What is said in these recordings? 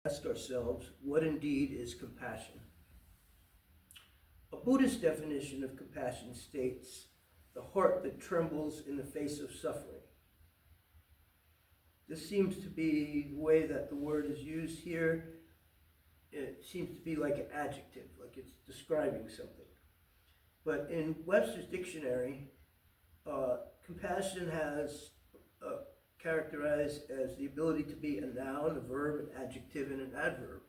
Ask ourselves, what indeed is compassion? A Buddhist definition of compassion states, the heart that trembles in the face of suffering. This seems to be the way that the word is used here. It seems to be like an adjective, like it's describing something. But in Webster's dictionary, compassion has characterized as the ability to be a noun, a verb, an adjective, and an adverb.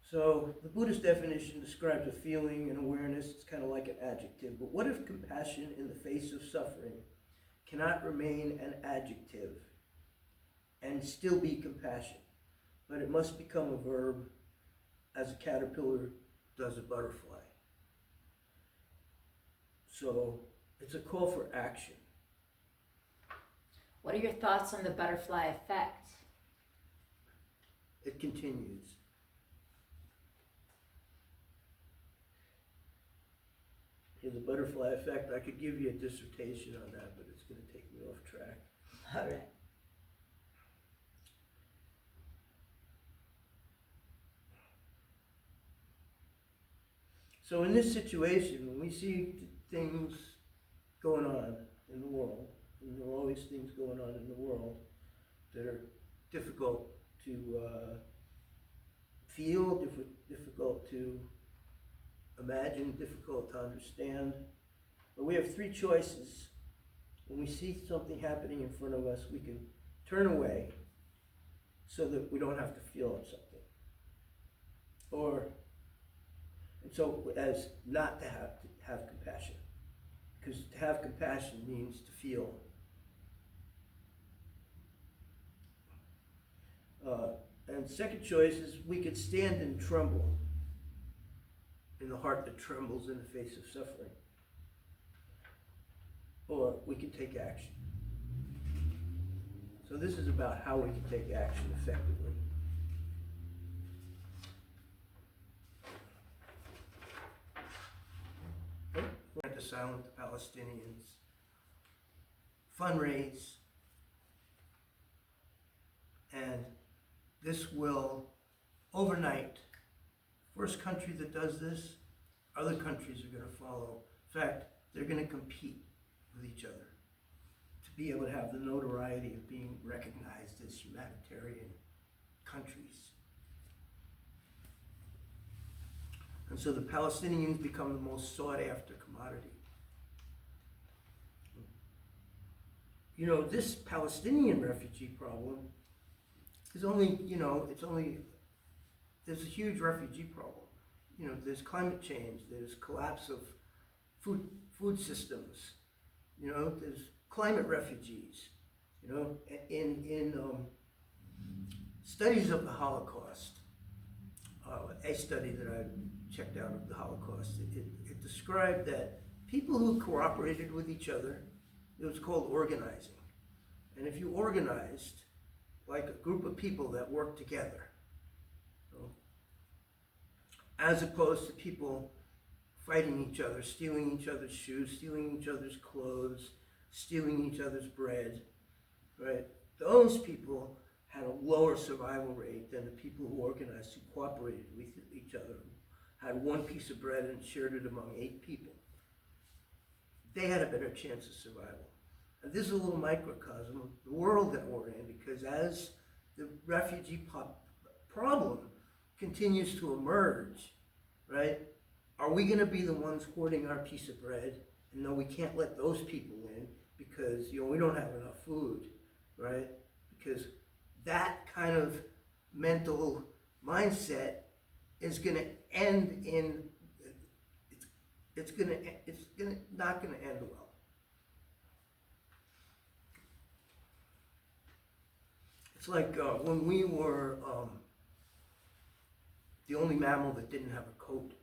So the Buddhist definition describes a feeling and awareness. It's kind of like an adjective. But what if compassion in the face of suffering cannot remain an adjective and still be compassion, but it must become a verb as a caterpillar does a butterfly? So it's a call for action. What are your thoughts on the butterfly effect? It continues. In the butterfly effect, I could give you a dissertation on that, but it's going to take me off track. All right. So in this situation, when we see things going on in the world, and there are always things going on in the world that are difficult to feel, difficult to imagine, difficult to understand. But we have three choices. When we see something happening in front of us, we can turn away so that we don't have to feel something. And so as not to have compassion. Because to have compassion means to feel. And second choice is we could stand and tremble in the heart that trembles in the face of suffering. Or we can take action. So this is about how we can take action effectively. We're going to silence the Palestinians, fundraise, and this will, overnight, first country that does this, other countries are going to follow. In fact, they're going to compete with each other to be able to have the notoriety of being recognized as humanitarian countries. And so the Palestinians become the most sought after commodity. You know, this Palestinian refugee problem is there's a huge refugee problem. You know, there's climate change, there's collapse of food systems, you know, there's climate refugees. You know, in studies of the Holocaust, a study that I checked out of the Holocaust, it described that people who cooperated with each other, it was called organizing. And if you organized like a group of people that work together, you know, as opposed to people fighting each other, stealing each other's shoes, stealing each other's clothes, stealing each other's bread, right? Those people had a lower survival rate than the people who organized, who cooperated with each other, who had one piece of bread and shared it among 8 people. They had a better chance of survival. And this is a little microcosm of the world that we're in, because as the refugee problem continues to emerge, right, are we going to be the ones hoarding our piece of bread? And no, we can't let those people in because, you know, we don't have enough food, right? Because that kind of mental mindset is going to end in, it's not going to end well. It's like when we were the only mammal that didn't have a coat,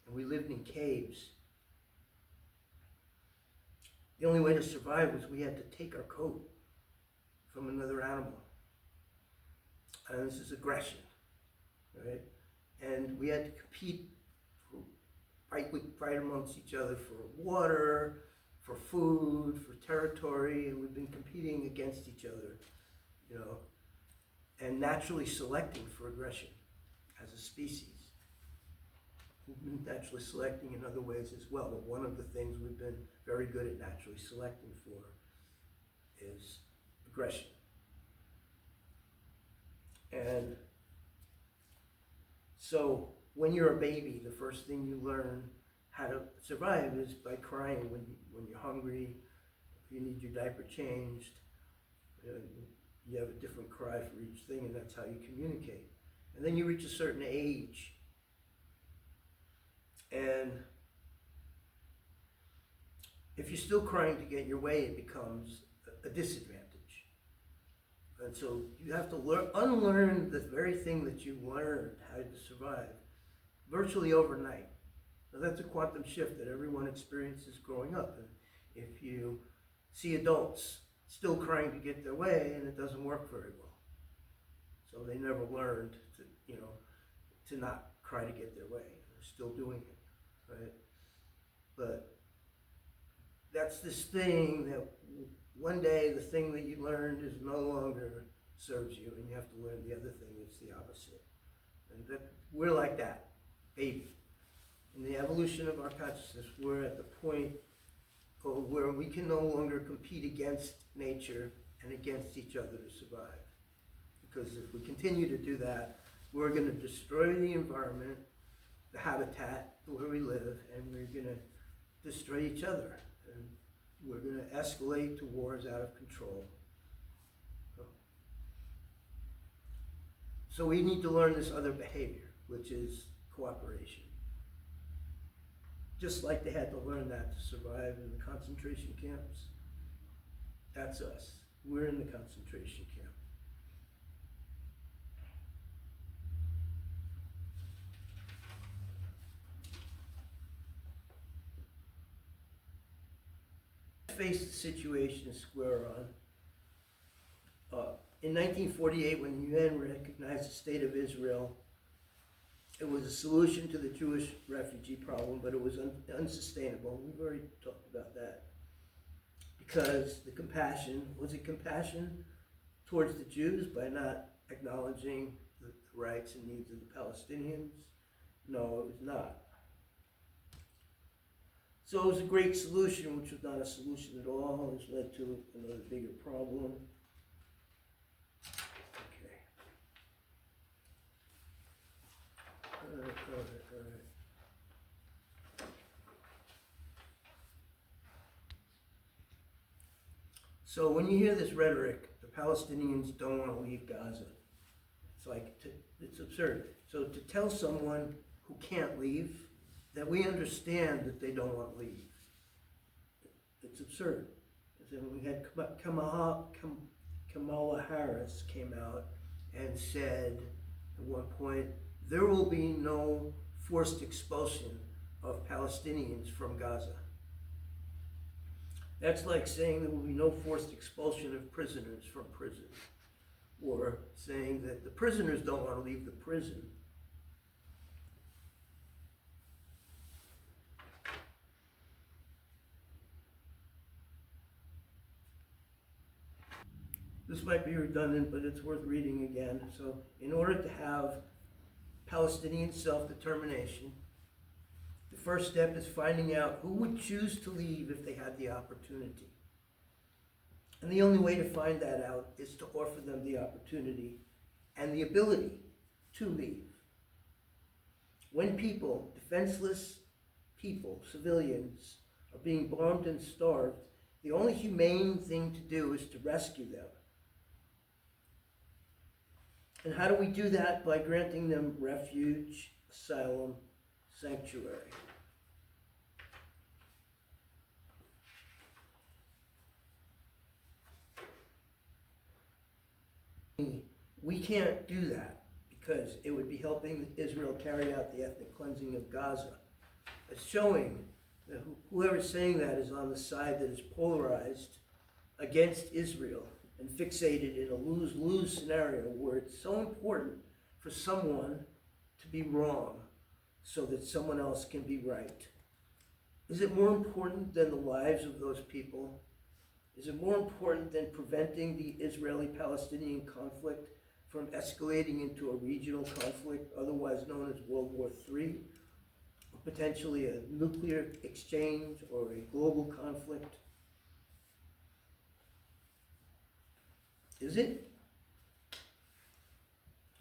and we lived in caves. The only way to survive was we had to take our coat from another animal. And this is aggression, right? And we had to compete, fight amongst each other for water, for food, for territory, and we've been competing against each other you know, and naturally selecting for aggression as a species. We've been naturally selecting in other ways as well, but one of the things we've been very good at naturally selecting for is aggression. And so when you're a baby, the first thing you learn how to survive is by crying when you're hungry, you need your diaper changed. You have a different cry for each thing, and that's how you communicate. And then you reach a certain age, and if you're still crying to get your way, it becomes a disadvantage. And so you have to unlearn the very thing that you learned how to survive virtually overnight. Now that's a quantum shift that everyone experiences growing up. And if you see adults still crying to get their way, and it doesn't work very well. So they never learned to not cry to get their way. They're still doing it, right? But that's this thing that one day the thing that you learned is no longer serves you, and you have to learn the other thing that's the opposite. And that we're like that, baby. In the evolution of our consciousness, we're at the point where we can no longer compete against nature and against each other to survive. Because if we continue to do that, we're going to destroy the environment, the habitat where we live, and we're going to destroy each other. And we're going to escalate to wars out of control. So we need to learn this other behavior, which is cooperation. Just like they had to learn that to survive in the concentration camps. That's us. We're in the concentration camp. Face the situation square on. In 1948, when the UN recognized the state of Israel, it was a solution to the Jewish refugee problem, but it was unsustainable. We've already talked about that. Because the compassion, was it compassion towards the Jews by not acknowledging the rights and needs of the Palestinians? No, it was not. So it was a great solution, which was not a solution at all, which led to another bigger problem. Okay. All right. So when you hear this rhetoric, the Palestinians don't want to leave Gaza. It's like, it's absurd. So to tell someone who can't leave that we understand that they don't want to leave, it's absurd. And we had Kamala Harris came out and said at one point, there will be no forced expulsion of Palestinians from Gaza. That's like saying there will be no forced expulsion of prisoners from prison, or saying that the prisoners don't want to leave the prison. This might be redundant, but it's worth reading again. So, in order to have Palestinian self-determination, the first step is finding out who would choose to leave if they had the opportunity. And the only way to find that out is to offer them the opportunity and the ability to leave. When people, defenseless people, civilians, are being bombed and starved, the only humane thing to do is to rescue them. And how do we do that? By granting them refuge, asylum, sanctuary. We can't do that because it would be helping Israel carry out the ethnic cleansing of Gaza. It's showing that whoever's saying that is on the side that is polarized against Israel and fixated in a lose-lose scenario where it's so important for someone to be wrong so that someone else can be right. Is it more important than the lives of those people Is it more important than preventing the Israeli-Palestinian conflict from escalating into a regional conflict, otherwise known as World War III, or potentially a nuclear exchange or a global conflict? Is it?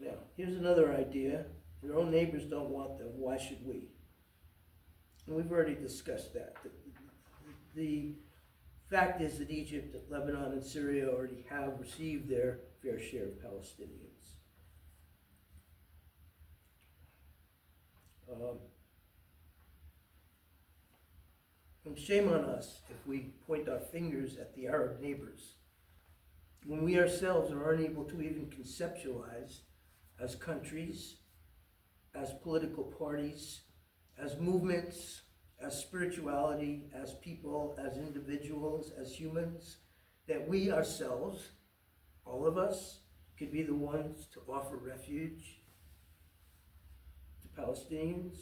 Now, here's another idea. Your own neighbors don't want them. Why should we? And we've already discussed that. The fact is that Egypt, Lebanon, and Syria already have received their fair share of Palestinians. And shame on us if we point our fingers at the Arab neighbors when we ourselves are unable to even conceptualize as countries, as political parties, as movements, as spirituality, as people, as individuals, as humans, that we ourselves, all of us, could be the ones to offer refuge to Palestinians.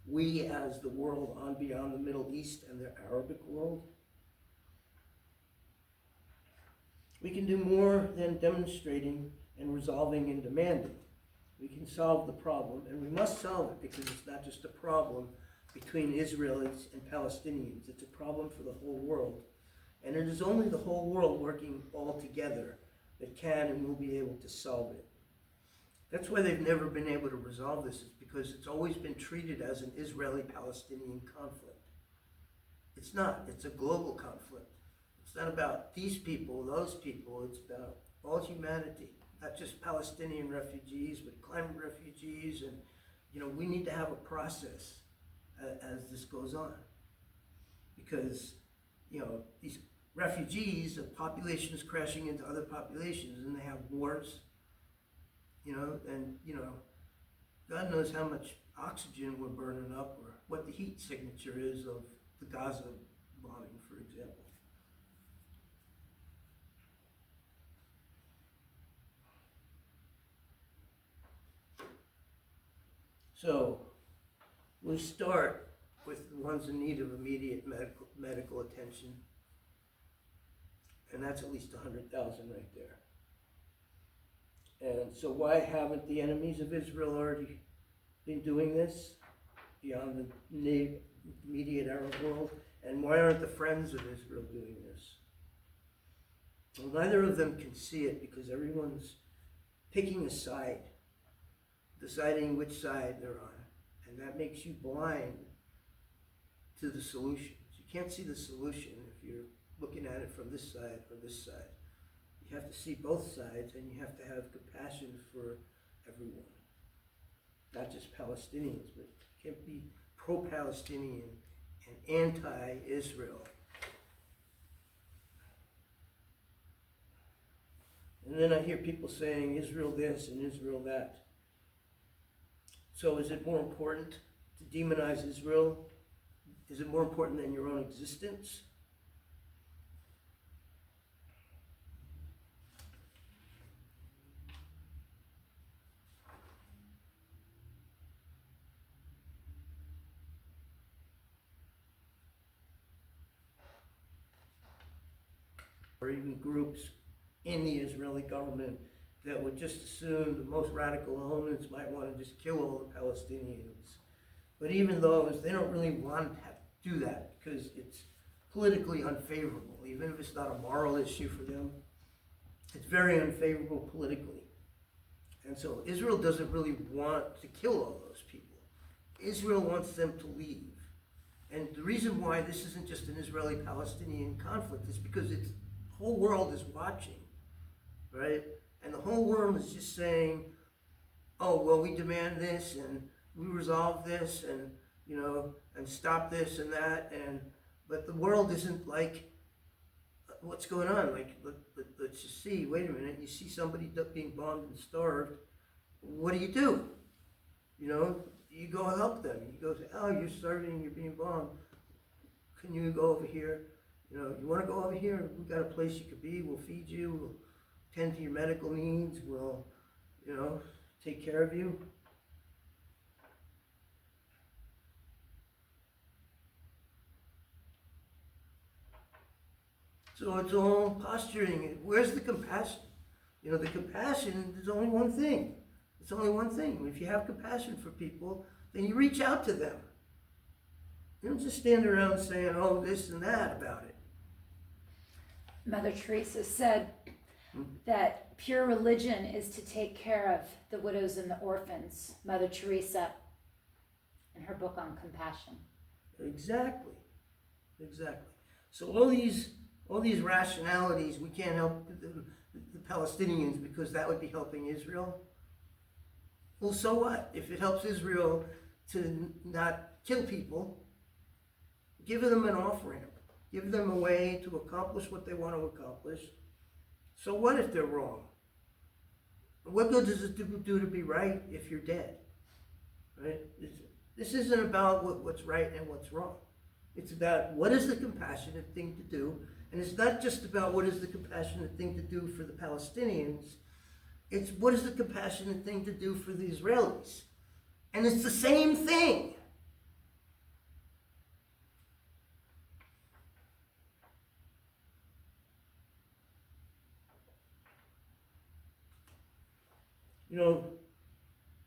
We as the world on beyond the Middle East and the Arabic world. We can do more than demonstrating and resolving and demanding. We can solve the problem, and we must solve it because it's not just a problem between Israelis and Palestinians. It's a problem for the whole world. And it is only the whole world working all together that can and will be able to solve it. That's why they've never been able to resolve this, is because it's always been treated as an Israeli-Palestinian conflict. It's not. It's a global conflict. It's not about these people, those people. It's about all humanity, not just Palestinian refugees, but climate refugees. And, we need to have a process as this goes on. Because, these refugees, a population is crashing into other populations, and they have wars, and, God knows how much oxygen we're burning up, or what the heat signature is of the Gaza bombing, for example. So, we start with the ones in need of immediate medical attention, and that's at least 100,000 right there. And so why haven't the enemies of Israel already been doing this beyond the immediate Arab world? And why aren't the friends of Israel doing this? Well, neither of them can see it because everyone's picking a side, deciding which side they're on. And that makes you blind to the solutions. You can't see the solution if you're looking at it from this side or this side. You have to see both sides, and you have to have compassion for everyone. Not just Palestinians, but you can't be pro-Palestinian and anti-Israel. And then I hear people saying Israel this and Israel that. So is it more important to demonize Israel? Is it more important than your own existence? Or even groups in the Israeli government that would just assume the most radical elements might want to just kill all the Palestinians. But even those, they don't really want to have to do that because it's politically unfavorable. Even if it's not a moral issue for them, it's very unfavorable politically. And so Israel doesn't really want to kill all those people. Israel wants them to leave. And the reason why this isn't just an Israeli-Palestinian conflict is because the whole world is watching, right? And the whole world is just saying, oh, well, we demand this, and we resolve this, and, and stop this and that, but the world isn't like, what's going on? Like, let's just see, wait a minute, you see somebody being bombed and starved, what do? You go help them. You go say, oh, you're starving, you're being bombed. Can you go over here? You want to go over here? We've got a place you could be. We'll feed you. We'll tend to your medical needs. We'll, take care of you. So it's all posturing. Where's the compassion? You know, the compassion is only one thing. It's only one thing. If you have compassion for people, then you reach out to them. You don't just stand around saying, oh, this and that about it. Mother Teresa said that pure religion is to take care of the widows and the orphans. Mother Teresa, in her book on compassion. Exactly. Exactly. So all these rationalities, we can't help the Palestinians because that would be helping Israel. Well, so what? If it helps Israel to not kill people, give them an off-ramp. Give them a way to accomplish what they want to accomplish. So what if they're wrong? What good does it do to be right if you're dead? Right? This isn't about what's right and what's wrong. It's about what is the compassionate thing to do. And it's not just about what is the compassionate thing to do for the Palestinians. It's what is the compassionate thing to do for the Israelis. And it's the same thing. You know,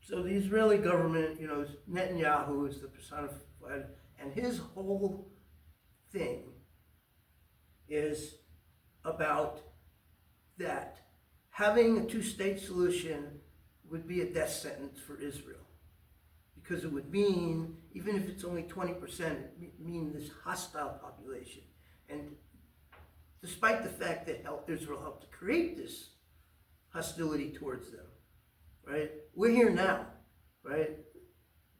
so the Israeli government, you know, Netanyahu is the personified, and his whole thing is about that having a two-state solution would be a death sentence for Israel. Because it would mean, even if it's only 20%, it would mean this hostile population. And despite the fact that Israel helped to create this hostility towards them, right? We're here now, right?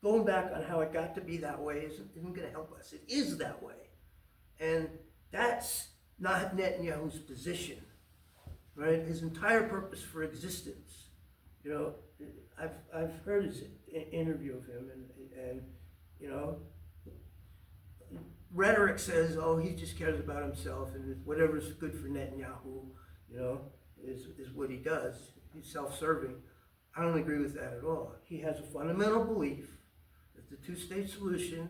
Going back on how it got to be that way isn't going to help us. It is that way. And that's not Netanyahu's position, right? His entire purpose for existence. You know, I've heard his interview of him, and you know, rhetoric says, oh, he just cares about himself, and whatever's good for Netanyahu, you know, is what he does. He's self-serving. I don't agree with that at all. He has a fundamental belief that the two-state solution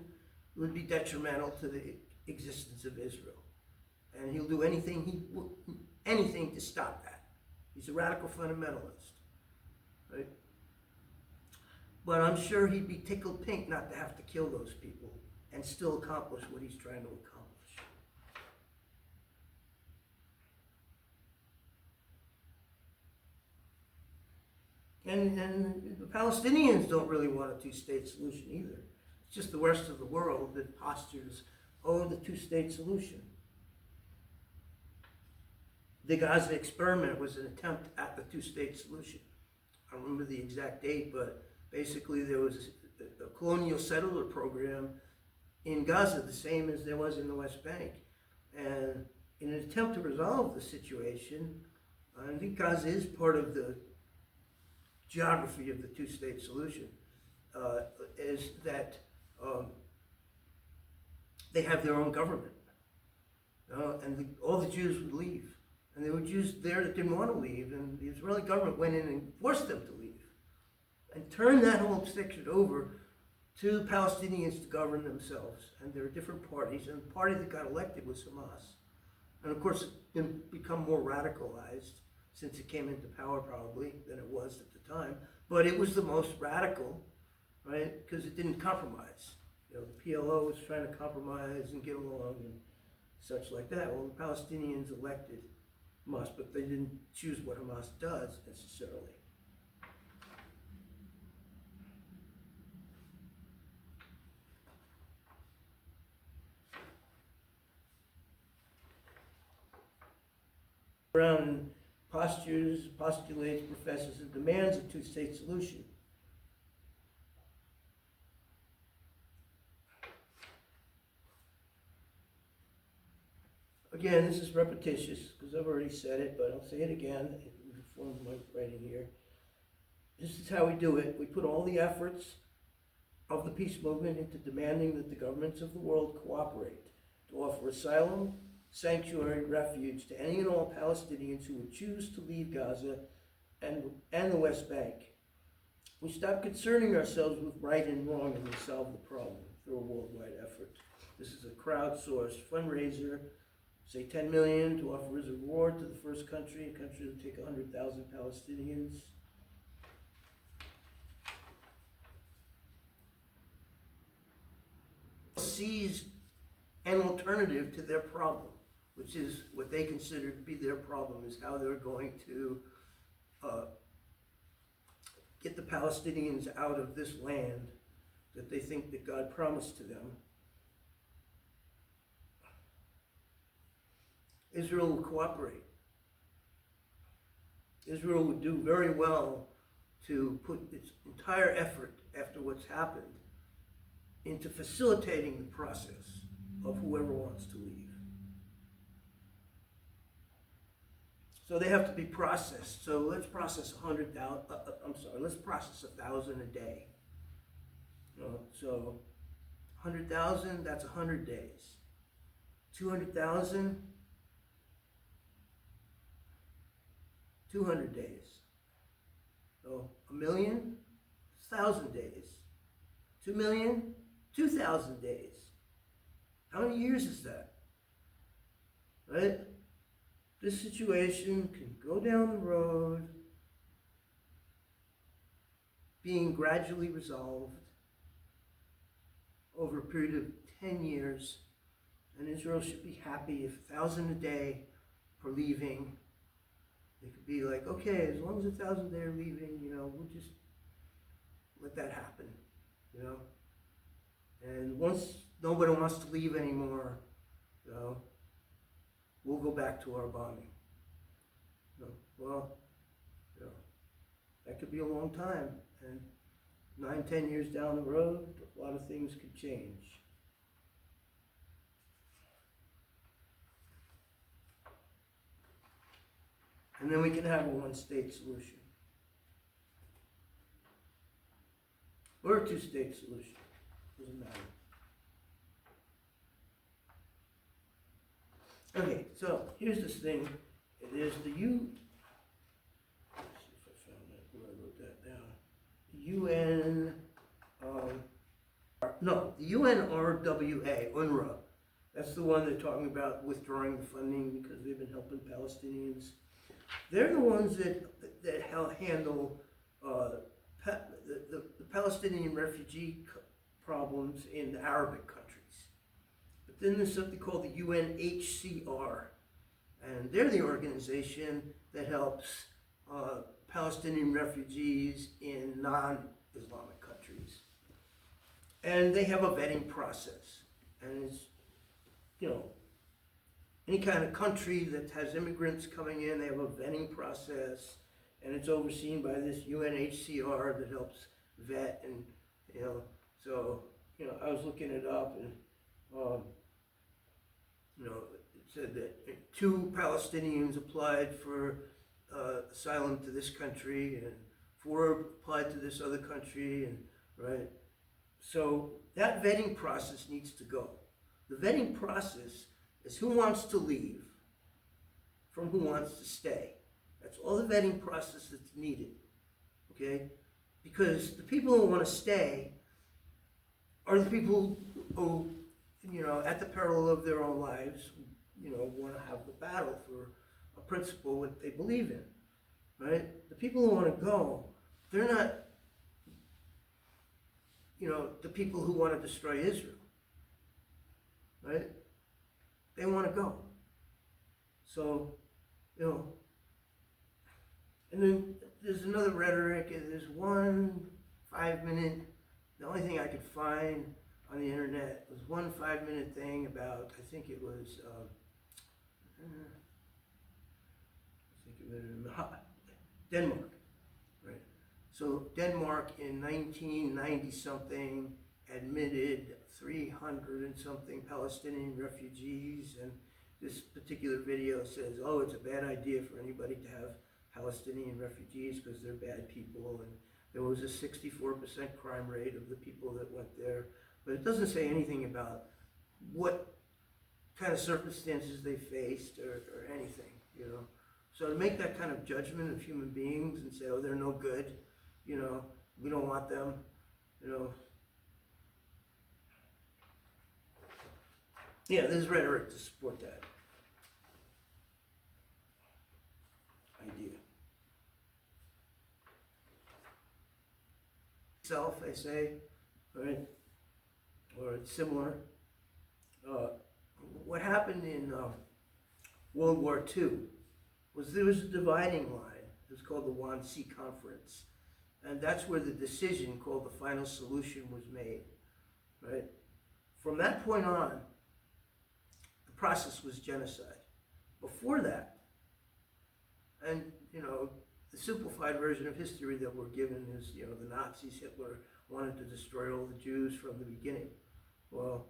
would be detrimental to the existence of Israel. And he'll do anything to stop that. He's a radical fundamentalist, right? But I'm sure he'd be tickled pink not to have to kill those people and still accomplish what he's trying to accomplish. And the Palestinians don't really want a two-state solution either. It's just the rest of the world that postures, oh, the two-state solution. The Gaza experiment was an attempt at the two-state solution. I don't remember the exact date, but basically there was a colonial settler program in Gaza, the same as there was in the West Bank. And in an attempt to resolve the situation, I think Gaza is part of the geography of the two-state solution, is that they have their own government. And all the Jews would leave. And there were Jews there that didn't want to leave, and the Israeli government went in and forced them to leave. And turned that whole section over to Palestinians to govern themselves. And there are different parties, and the party that got elected was Hamas. And of course, it's become more radicalized since it came into power probably than it was at the time. But it was the most radical, right? Because it didn't compromise. You know, the PLO was trying to compromise and get along and such like that. Well, the Palestinians elected Hamas, but they didn't choose what Hamas does necessarily. Brown postulates, professes, and demands a two-state solution. Again, this is repetitious because I've already said it, but I'll say it again in the form of my writing here. This is how we do it. We put all the efforts of the peace movement into demanding that the governments of the world cooperate to offer asylum, sanctuary, refuge to any and all Palestinians who would choose to leave Gaza and the West Bank. We stop concerning ourselves with right and wrong, and we solve the problem through a worldwide effort. This is a crowdsourced fundraiser say 10 million to offer as a reward to the first country, a country to take 100,000 Palestinians. Sees an alternative to their problem, which is what they consider to be their problem, is how they're going to get the Palestinians out of this land that they think that God promised to them. Israel will cooperate. Israel would do very well to put its entire effort after what's happened into facilitating the process of whoever wants to leave. So they have to be processed. So let's process 100,000. Let's process 1,000 a day. So 100,000. That's 100 days. 200,000. 200 days. So 1,000,000, 1,000 days. 2,000,000, 2,000 days. How many years is that? Right? This situation can go down the road, being gradually resolved over a period of 10 years, and Israel should be happy if 1,000 a day are leaving. They could be like, okay, as long as 1,000 a day are leaving, we'll just let that happen, And once nobody wants to leave anymore, we'll go back to our bombing. Well, that could be a long time, and 9, 10 years down the road, a lot of things could change. And then we can have a one-state solution. Or a two-state solution. Doesn't matter. Okay, so here's this thing. There's the let's see if I found that, where I wrote that down. The UNRWA, UNRWA. That's the one they're talking about withdrawing the funding because they've been helping Palestinians. They're the ones that handle the Palestinian refugee problems in the Arabic countries. But then there's something called the UNHCR, and they're the organization that helps Palestinian refugees in non-Islamic countries. And they have a vetting process, and it's, any kind of country that has immigrants coming in, they have a vetting process, and it's overseen by this UNHCR that helps vet, and, I was looking it up, and, it said that 2 Palestinians applied for asylum to this country, and 4 applied to this other country, and, right? So that vetting process needs to go. The vetting process is who wants to leave from who wants to stay. That's all the vetting process that's needed, okay? Because the people who want to stay are the people who, at the peril of their own lives, want to have the battle for a principle that they believe in, right? The people who want to go, they're not, the people who want to destroy Israel, right? They want to go. So, and then there's another rhetoric, and there's 1 5-minute, the only thing I could find on the internet was 1 5-minute thing about, I think it was Denmark, right? So Denmark in 1990 something admitted 300 and something Palestinian refugees, and this particular video says, oh, it's a bad idea for anybody to have Palestinian refugees because they're bad people, and there was a 64% crime rate of the people that went there, but it doesn't say anything about what kind of circumstances they faced or anything, So to make that kind of judgment of human beings and say, oh, they're no good, we don't want them, Yeah, there's rhetoric to support that. itself, I say, right, or it's similar. What happened in World War II was there was a dividing line. It was called the Wannsee Conference. And that's where the decision called the final solution was made, right? From that point on, the process was genocide. Before that, and, the simplified version of history that we're given is, the Nazis, Hitler wanted to destroy all the Jews from the beginning. Well,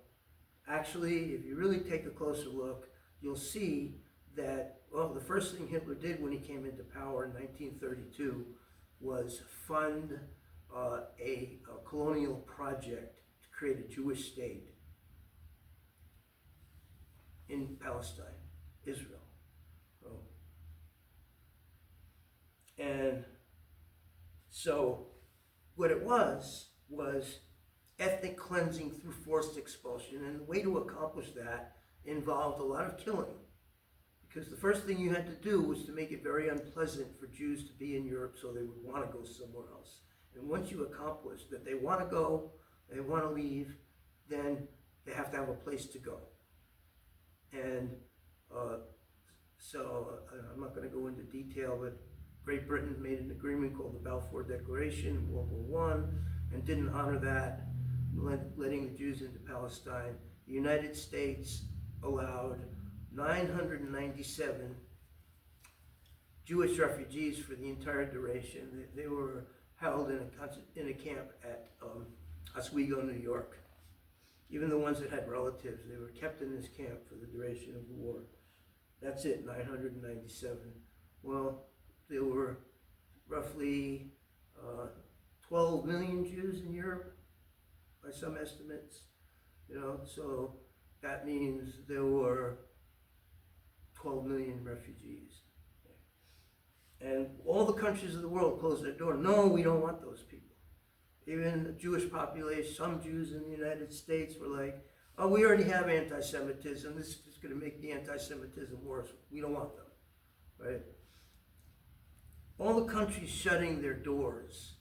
actually, if you really take a closer look, you'll see that, the first thing Hitler did when he came into power in 1932 was fund a colonial project to create a Jewish state in Palestine, Israel. And so what it was ethnic cleansing through forced expulsion, and the way to accomplish that involved a lot of killing. Because the first thing you had to do was to make it very unpleasant for Jews to be in Europe so they would want to go somewhere else. And once you accomplish that they want to go, they want to leave, then they have to have a place to go. And so I'm not going to go into detail, but Great Britain made an agreement called the Balfour Declaration in World War I and didn't honor that, letting the Jews into Palestine. The United States allowed 997 Jewish refugees for the entire duration. They were held in a camp at Oswego, New York. Even the ones that had relatives, they were kept in this camp for the duration of the war. That's it, 997. Well, there were roughly 12 million Jews in Europe, by some estimates. So that means there were 12 million refugees. And all the countries of the world closed their door. No, we don't want those people. Even the Jewish population, some Jews in the United States were like, oh, we already have anti-Semitism. This is going to make the anti-Semitism worse. We don't want them, right? All the countries shutting their doors,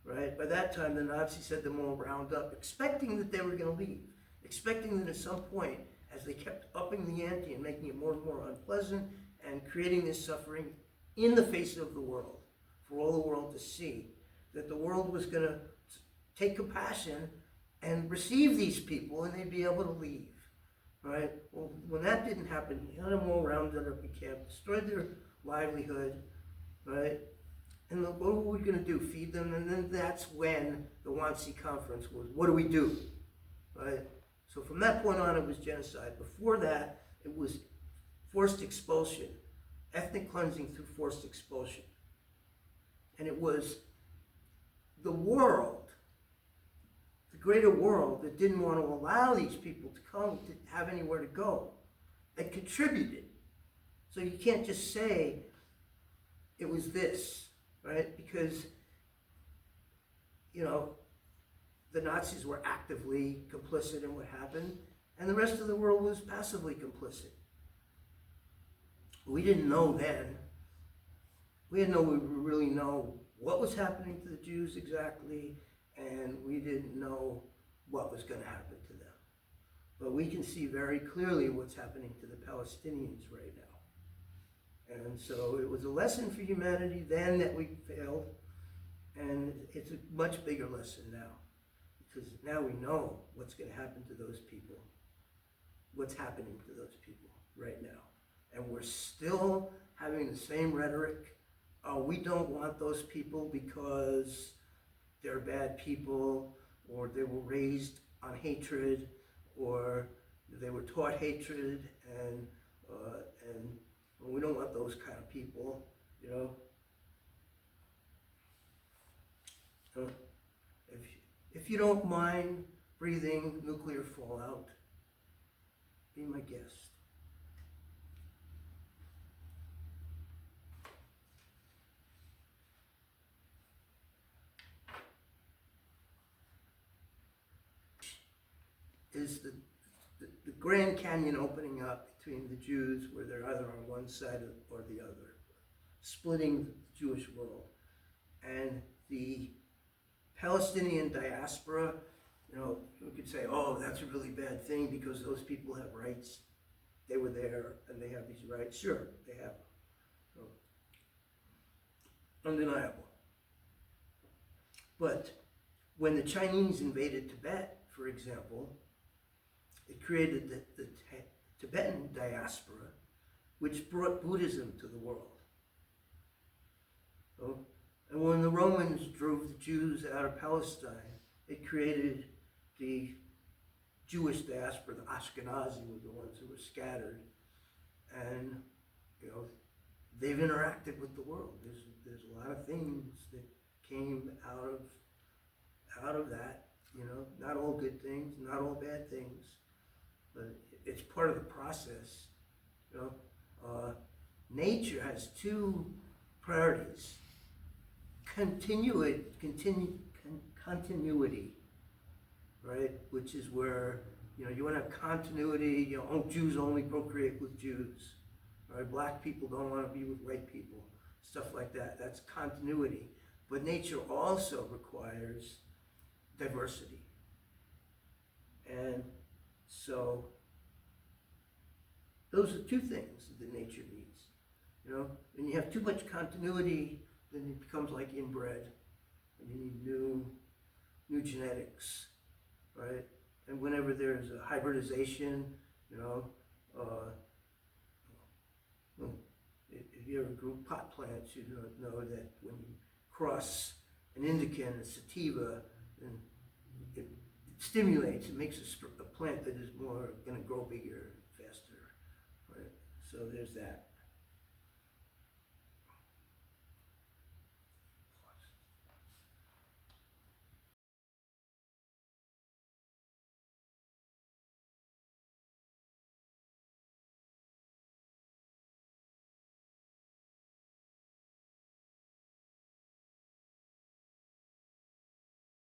right? By that time, the Nazis had them all round up, expecting that they were going to leave, expecting that at some point, as they kept upping the ante and making it more and more unpleasant and creating this suffering in the face of the world, for all the world to see, that the world was going to take compassion and receive these people and they'd be able to leave, right? Well, when that didn't happen, they had them all rounded up in camp, destroyed their livelihood, right? And what were we going to do? Feed them? And then that's when the Wannsee Conference was, what do we do? Right? So from that point on, it was genocide. Before that, it was forced expulsion, ethnic cleansing through forced expulsion. And it was the world, the greater world, that didn't want to allow these people to come, to have anywhere to go, that contributed. So you can't just say it was this, right? Because, the Nazis were actively complicit in what happened, and the rest of the world was passively complicit. We didn't know then. We didn't really know what was happening to the Jews exactly, and we didn't know what was going to happen to them. But we can see very clearly what's happening to the Palestinians right now. And so it was a lesson for humanity then that we failed, and it's a much bigger lesson now. Because now we know what's going to happen to those people, what's happening to those people right now. And we're still having the same rhetoric. We don't want those people because they're bad people, or they were raised on hatred, or they were taught hatred, and we don't want those kind of people, If you don't mind breathing nuclear fallout, be my guest. Is the Grand Canyon opening up between the Jews, where they're either on one side or the other, splitting the Jewish world, and the Palestinian diaspora, you know, we could say, oh, that's a really bad thing because those people have rights. They were there and they have these rights. Sure, they have them. So, undeniable. But when the Chinese invaded Tibet, for example, it created the Tibetan diaspora, which brought Buddhism to the world. So, and when the Romans drove the Jews out of Palestine, it created the Jewish diaspora. The Ashkenazi were the ones who were scattered, and you know they've interacted with the world. There's a lot of things that came out of that. You know, not all good things, not all bad things, but it's part of the process. You know, nature has two priorities: continuity, right? Which is where, you know, you want to have continuity. You know, Jews only procreate with Jews, right? Black people don't want to be with white people, stuff like that. That's continuity. But nature also requires diversity. And so those are two things that nature needs. You know, when you have too much continuity, then it becomes like inbred, and you need new genetics, right? And whenever there's a hybridization, you know, if you ever grew pot plants, you know that when you cross an indica and a sativa, then it stimulates, it makes a plant that is more going to grow bigger, faster, right? So there's that.